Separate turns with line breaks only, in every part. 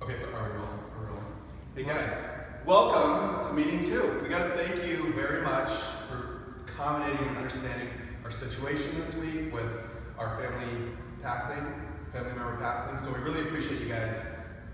Okay, so are we rolling? We're rolling. Hey guys, welcome to meeting 2. We gotta thank you very much for accommodating and understanding our situation this week with our family member passing. So we really appreciate you guys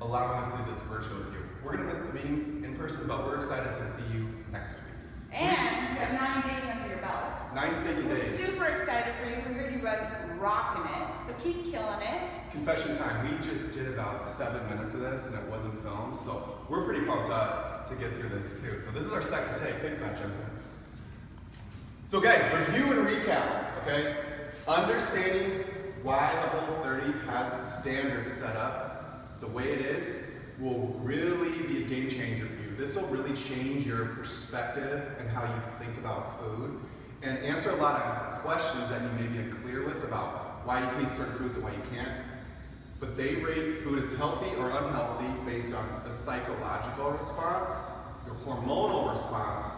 allowing us to do this virtual with you. We're gonna miss the meetings in person, but we're excited to see you next week.
And you have 9 days under your belt.
9 stinking days.
We're super excited for you. We heard you were rocking it, so keep killing it.
Confession time, we just did about 7 minutes of this and it wasn't filmed, so we're pretty pumped up to get through this too. So this is our second take. Thanks, Matt Jensen. So guys, review and recap, okay? Understanding why the Whole 30 has the standards set up the way it is will really be a game changer for you. This will really change your perspective and how you think about food and answer a lot of questions that you may be unclear with about why you can eat certain foods and why you can't. But they rate food as healthy or unhealthy based on the psychological response, your hormonal response,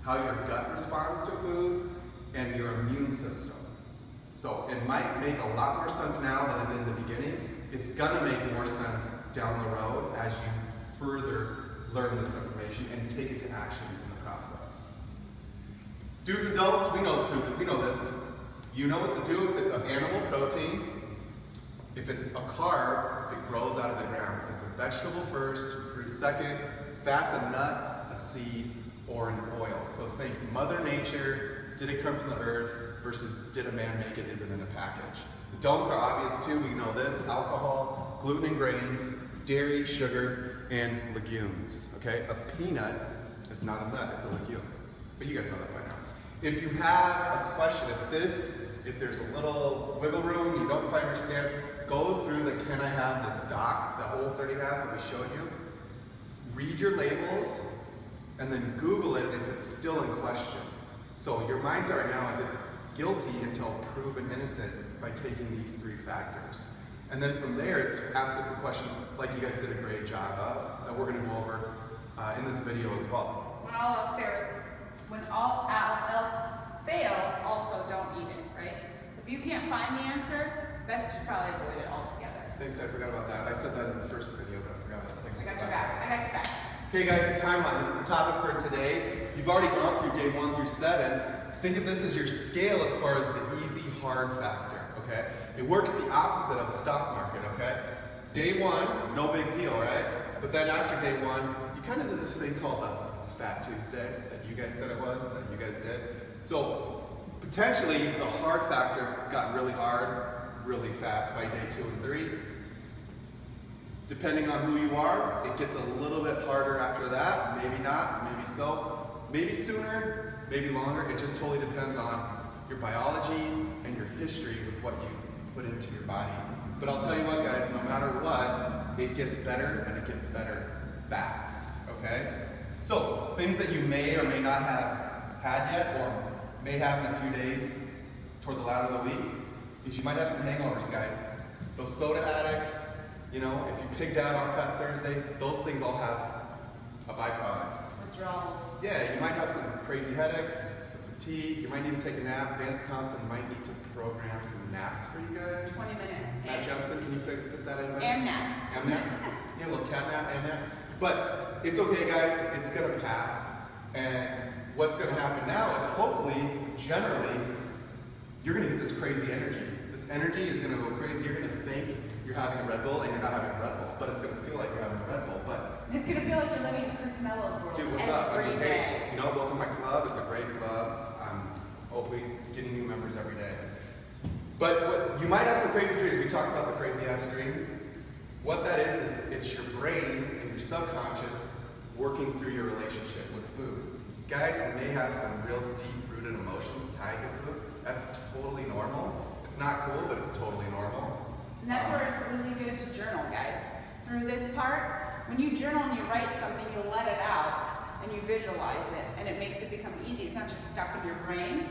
how your gut responds to food, and your immune system. So it might make a lot more sense now than it did in the beginning. It's gonna make more sense down the road as you further learn this information and take it to action in the process. Do's and don'ts, we know this. You know what to do if it's an animal protein, if it's a carb, if it grows out of the ground, if it's a vegetable first, fruit second, fat's a nut, a seed, or an oil. So think Mother Nature, did it come from the earth versus did a man make it, is it in a package? The don'ts are obvious too, we know this, alcohol, gluten and grains, dairy, sugar, and legumes, okay? A peanut is not a nut, it's a legume. But you guys know that by now. If you have a question, if there's a little wiggle room, you don't quite understand, go through the Can I Have This doc that Whole 30 has that we showed you. Read your labels, and then Google it if it's still in question. So your mindset right now is it's guilty until proven innocent by taking these 3 factors. And then from there, it's ask us the questions like you guys did a great job of, that we're gonna go over in this video as well.
When all else fails, also don't eat it, right? If you can't find the answer, best to probably avoid it altogether.
Thanks, I forgot about that. I said that in the first video, but I forgot that. Thanks.
I got your back.
Okay guys, timeline. This is the topic for today. You've already gone through day 1 through 7. Think of this as your scale as far as the easy, hard factor, okay? It works the opposite of the stock market, okay? Day 1, no big deal, right? But then after day 1, you kind of do this thing called the Fat Tuesday that you guys said it was, that you guys did. So potentially the hard factor got really hard, really fast by day 2 and 3. Depending on who you are, it gets a little bit harder after that. Maybe not, maybe so. Maybe sooner, maybe longer. It just totally depends on your biology and your history with what you've put into your body. But I'll tell you what guys, no matter what, it gets better and it gets better fast, okay? So, things that you may or may not have had yet or may have in a few days toward the latter of the week is you might have some hangovers, guys. Those soda addicts, you know, if you pigged out on Fat Thursday, those things all have a byproduct.
Withdrawals.
Yeah, you might have some crazy headaches, some fatigue, you might need to take a nap. Vance Thompson might need to program some naps for you guys.
20-minute.
Matt Jensen, can you fit that in?
Amnap.
Amnap? Yeah, a little cat nap, amnap. But it's okay guys, it's gonna pass. And what's gonna happen now is hopefully, generally, you're gonna get this crazy energy. This energy is gonna go crazy. You're gonna think you're having a Red Bull and you're not having a Red Bull, but it's gonna feel like you're having a Red Bull. But
it's gonna feel like you're living in Chris Mello's world.
dude, what's up?
Every day.
Hey, you know, welcome to my club. It's a great club. I'm hopefully getting new members every day. But you might have some crazy dreams. We talked about the crazy ass dreams. What that is it's your brain and your subconscious working through your relationship with food. Guys may have some real deep-rooted emotions tied to food. That's totally normal. It's not cool, but it's totally normal.
And that's where it's really good to journal, guys. Through this part, when you journal and you write something, you let it out and you visualize it, and it makes it become easy. It's not just stuck in your brain.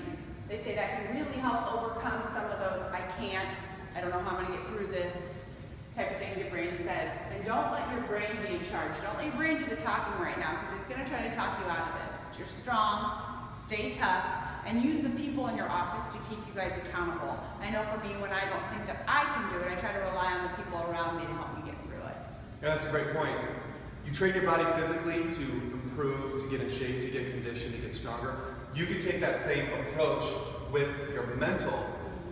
They say that can really help overcome some of those I can'ts, I don't know how I'm gonna get through this type of thing your brain says. And don't let your brain be in charge. Don't let your brain do the talking right now, because it's gonna try to talk you out of this. But you're strong, stay tough, and use the people in your office to keep you guys accountable. I know for me, when I don't think that I can do it, I try to rely on the people around me to help me get through it.
Yeah, that's a great point. You train your body physically to improve, to get in shape, to get conditioned, to get stronger. You can take that same approach with your mental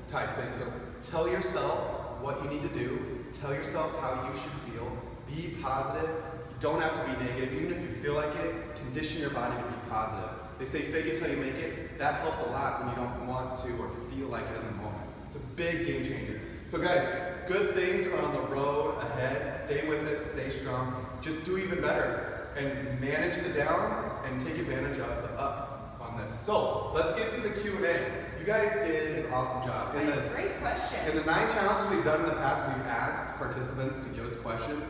type thing. So tell yourself what you need to do. Tell yourself how you should feel. Be positive. You don't have to be negative. Even if you feel like it, condition your body to be positive. They say fake it till you make it. That helps a lot when you don't want to or feel like it in the moment. It's a big game changer. So guys, good things are on the road ahead. Stay with it, stay strong. Just do even better and manage the down and take advantage of the up on this. So let's get to the Q&A. You guys did an awesome job.
Great questions.
In the 9 challenges we've done in the past, we've asked participants to give us questions.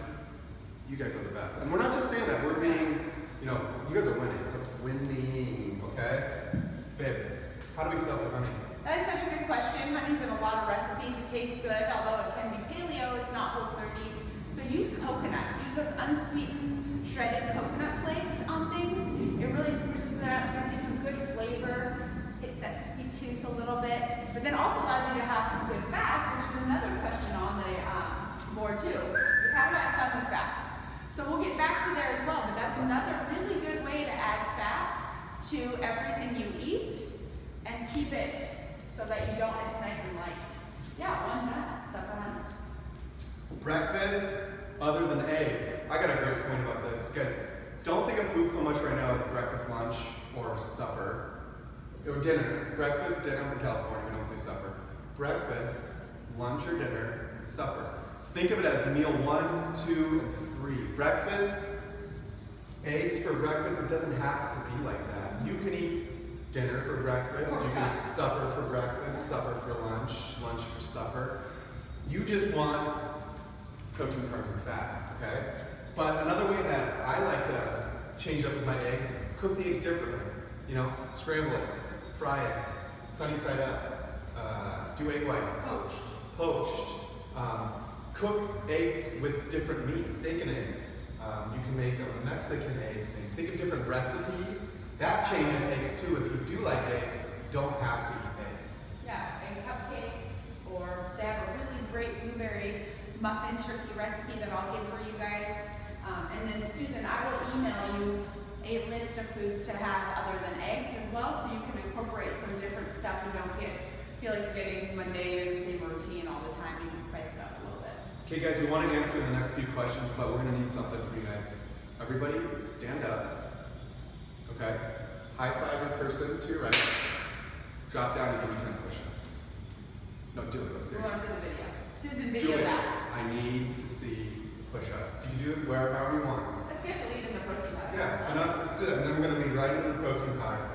You guys are the best. And we're not just saying that, we're being, you guys are winning. That's winning, okay? Babe, how do we sell for honey?
That is such a good question. Honey's in a lot of recipes. It tastes good, although it can be paleo. It's not Whole30. So use coconut. Use those unsweetened shredded coconut flakes on things. It really spruces it up, gives you some good flavor, hits that sweet tooth a little bit, but then also allows you to have some good fats, which is another question on the board too, is how to have fun with fats. So we'll get back to there as well, but that's another really good way to add fat to everything you eat and keep it so that it's nice and light. Yeah, one done. Supper honey.
Breakfast other than eggs. I got a great point about this. Guys, don't think of food so much right now as breakfast, lunch, or supper. Or dinner. Breakfast, dinner. I'm from California, we don't say supper. Breakfast, lunch or dinner, and supper. Think of it as meal 1, 2, and 3. Breakfast, eggs for breakfast, it doesn't have to be like that. You can eat dinner for breakfast, you can eat supper for breakfast, supper for lunch, lunch for supper. You just want protein, carbs, and fat, okay? But another way that I like to change it up with my eggs is cook the eggs differently. Scramble it, fry it, sunny side up, do egg whites. Poached. Cook eggs with different meats, steak and eggs. You can make a Mexican egg thing. Think of different recipes. That changes eggs too. If you do like eggs, you don't have to eat eggs.
Yeah, and cupcakes, or they have a really great blueberry muffin turkey recipe that I'll give for you guys. And then Susan, I will email you a list of foods to have other than eggs as well, so you can incorporate some different stuff. You don't feel like you're getting mundane in the same routine all the time. You can spice it up a little bit.
Okay guys, we want to answer the next few questions, but we're going to need something from you guys. Everybody stand up, okay? High five the person to your right. Drop down and give me 10 push-ups. No, do it, I'm
We want to
serious.
see the video. Susan,
Do
video
it.
that.
I need to see push-ups. You can do it however you want.
Let's get the lead in the protein powder.
Yeah, so now let's do it. And then we're going to lead right into the protein powder.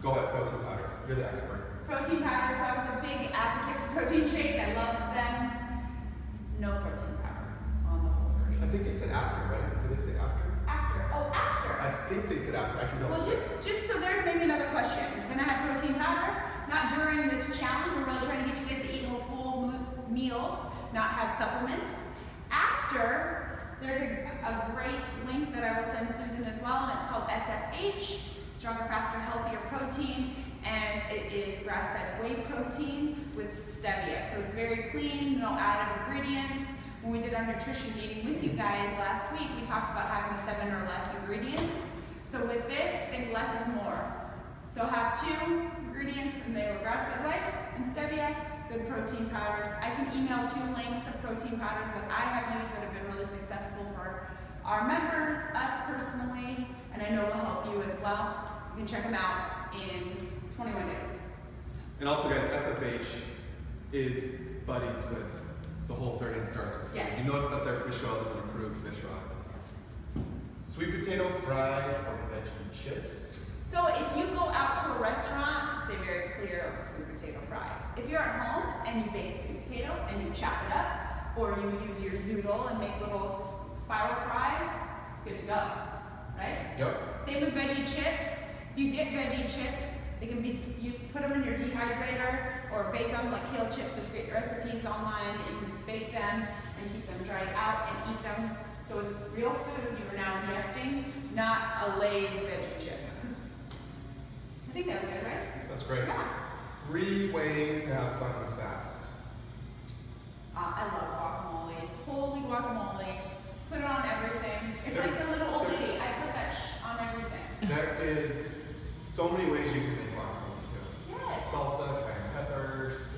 Go ahead, protein powder. You're the expert.
Protein powder, so I was a big advocate for protein shakes. I loved them. No protein powder on the Whole30.
I think they said after, right? Did they say after?
After. Oh, after.
I think they said after. I can double
Well,
check.
just so there's maybe another question. Can I have protein powder? Not during this challenge. We're really trying to get you guys to eat whole full meals, not have supplements. After, there's a great link that I will send Susan as well, and it's called SFH, Stronger, Faster, Healthier Protein, and it is grass-fed whey protein with stevia. So it's very clean, no added ingredients. When we did our nutrition meeting with you guys last week, we talked about having 7 or less ingredients. So with this, think less is more. So have 2 ingredients, and they were grass-fed whey and stevia, good protein powders. I can email 2 links of protein powders that I have used that have been really successful for our members, us personally, and I know will help you as well. You can check them out in 21 days.
And also, guys, SFH is buddies with the Whole30 and Stars with Food.
Yes.
You notice that their fish oil is an approved fish oil. Sweet potato fries or veggie chips?
So if you go out to a restaurant, stay very clear of sweet potato fries. If you're at home and you bake a sweet potato and you chop it up, or you use your zoodle and make little spiral fries, good to go, right?
Yep.
Same with veggie chips. If you get veggie chips, they can be, you put them in your dehydrator or bake them like kale chips. There's great recipes online that you can just bake them and keep them dried out and eat them. So it's real food you are now ingesting, not a Lay's veggie chip. I think that was good, right?
That's great.
Yeah.
3 ways to have fun with fats.
I love guacamole. Holy guacamole. Put it on everything.
so many ways you can make guacamole too.
Yes.
Salsa, cayenne peppers,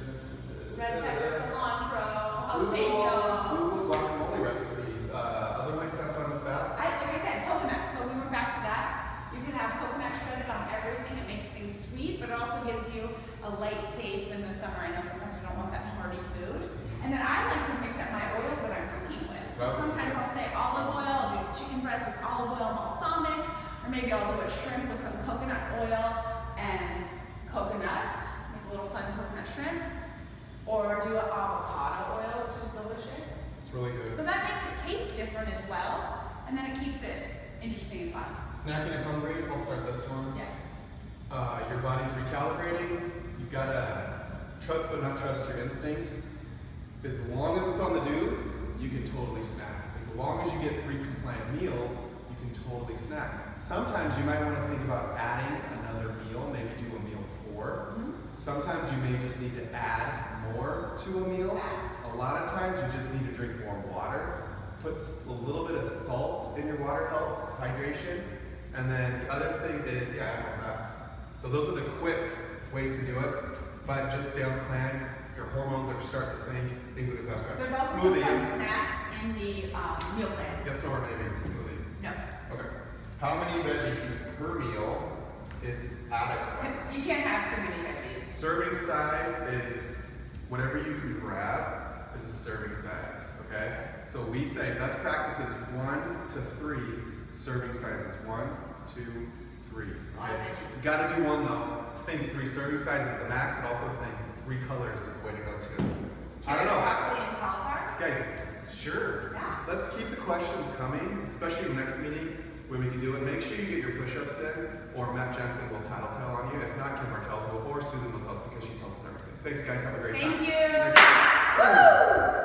Red pepper, cilantro,
Google
jalapeno.
guacamole recipes. Other ways to have fun with fats.
Like I said, coconut. So we went back to that. You can have coconut shredded on everything. It makes things sweet, but it also gives you a light taste in the summer. I know sometimes you don't want that hearty food. And then I like to mix up my oils that I'm cooking with. So sometimes I'll say olive oil, I'll do chicken breast with olive oil balsamic, or maybe I'll do a shrimp with some coconut oil and coconut, make a little fun coconut shrimp, or do an avocado oil, which is delicious.
It's really good.
So that makes it taste different as well, and then it keeps it interesting and fun.
Snacking if hungry, I'll start this one.
Yes.
Your body's recalibrating. You gotta trust but not trust your instincts. As long as it's on the do's, you can totally snack. As long as you get 3 compliant meals, you can totally snack. Sometimes you might want to think about adding another meal, maybe do a meal 4. Sometimes you may just need to add more to a meal. A lot of times you just need to drink more water. Puts a little bit of salt in your water helps, hydration. And then the other thing is, add more fats. So those are the quick ways to do it. But just stay on plan. Your hormones are starting to sink, things will get better.
There's also some fun snacks in the meal plans.
Yes, or maybe smoothie.
No.
Okay. How many veggies per meal is adequate?
You can't have too many veggies.
Serving size is whatever you can grab is a serving size, okay? So we say best practice is 1 to 3 serving sizes. 1, 2, 3. Okay? You gotta do 1 though. Think 3 serving sizes is the max, but also think 3 colors is the way to go too. I don't know.
Broccoli and cauliflower?
Guys, sure.
Yeah.
Let's keep the questions coming, especially the next meeting when we can do it. Make sure you get your push-ups in, or Matt Jensen will tattletale on you. If not, Kim Martels will, or Susan will tell us because she tells us everything. Thanks, guys. Have a great time.
Thank you.
See you next time.